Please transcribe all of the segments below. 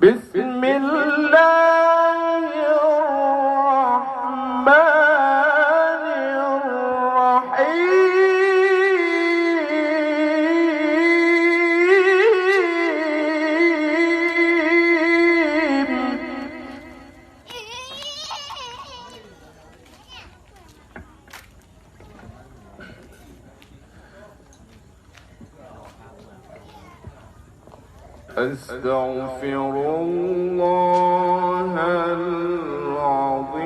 بسم الله الرحمن الرحيم. أستغفر الله العظيم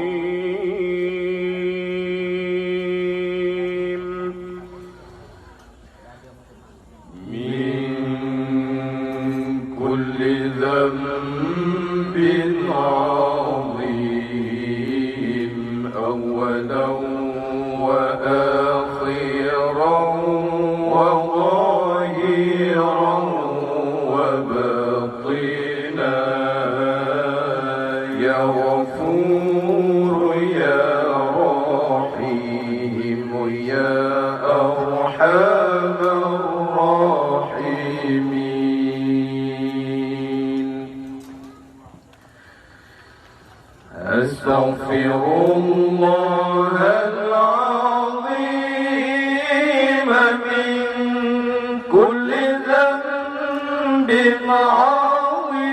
من كل ذنب عظيم أولا وآخرا وظاهرا وباطنا يا غفور يا رحيم يا أرحم الراحمين. أستغفر الله العظيم من كل ذنب عظيم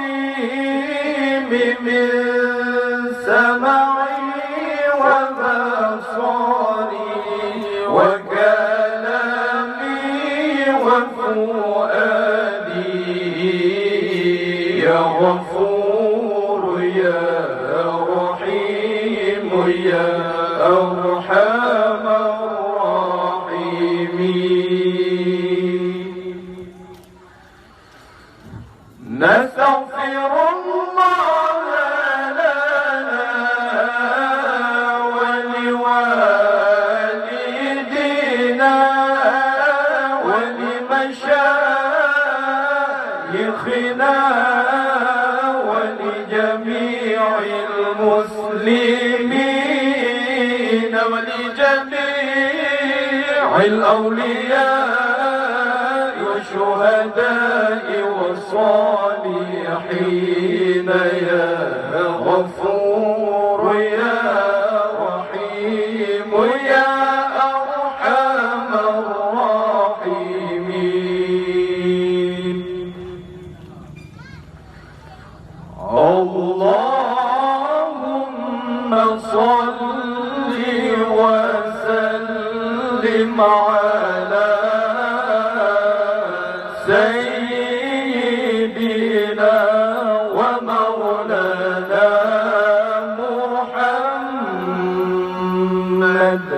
من سمعي وبصري وكلامي وفؤادي يا غفور يا رحيم يا أرحم الراحمين. نستغفر الله لنا ولوالدينا ولمشايخنا ولجميع المسلمين ولجميع الأولياء والشهداء والصالحين يا غفور يا رحيم يا أرحم الراحمين. اللهم صل وسلم على سيدنا ومولانا محمد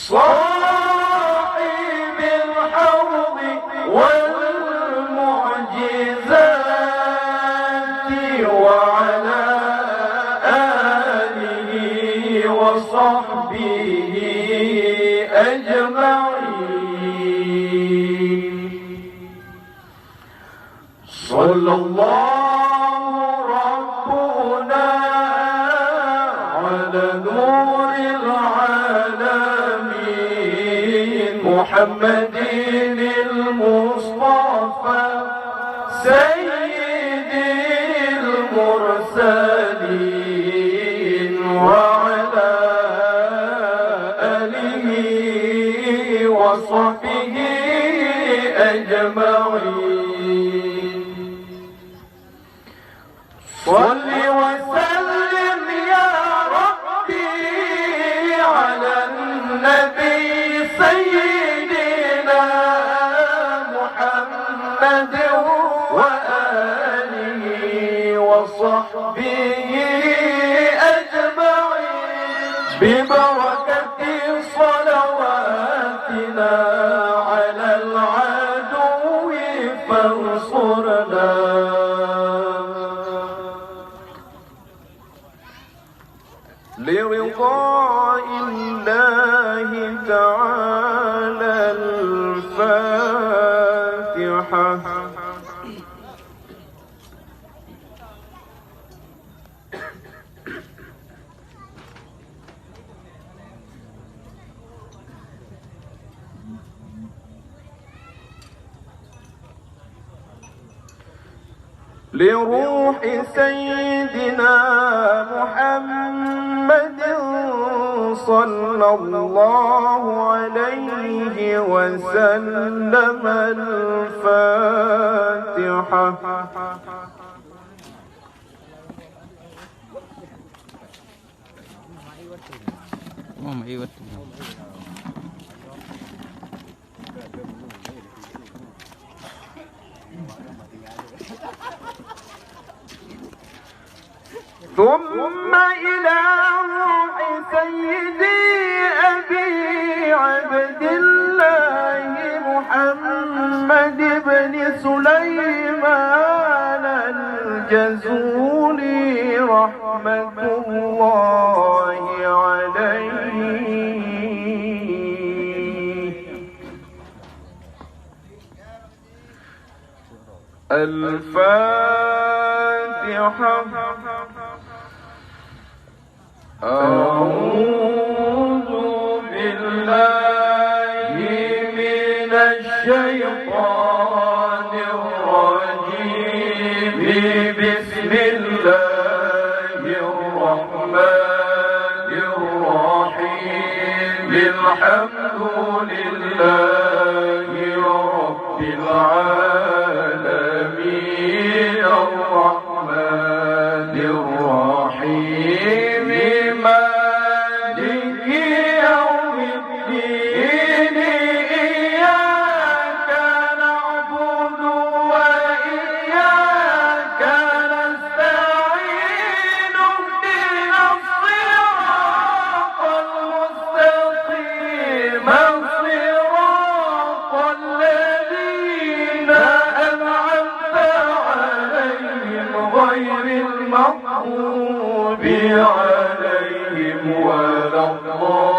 صاحب الحوض والمعجزات وعلى آله وصحبه أجمعين. صلى الله ربنا على نور العالمين محمد المصطفى سيد المرسلين وعلى آله وصحبه أجمعين. صل وسلم يا ربي على النبي سيدنا محمد وآله وصحبه أجمعين ببركة صلواتنا على العدو فانصرنا. لرضاء الله تعالى الفاتحة. لروح سيدنا محمد صلى الله عليه وسلم. الفاتحة. ثم إلى روح سيدي أبي عبد الله محمد بن سليمان الجزولي رحمة الله عليه. الفاتحة. أعوذ بالله من الشيطان الرجيم. بسم الله الرحمن الرحيم. الحمد لله رب العالمين الرحمن الرحيم مالك يوم الدين. إياك نعبد وإياك نستعين. اهدنا الصراط المستقيم صراط الذين أنعمت عليهم غير المغضوب عليهم ولا الضالين.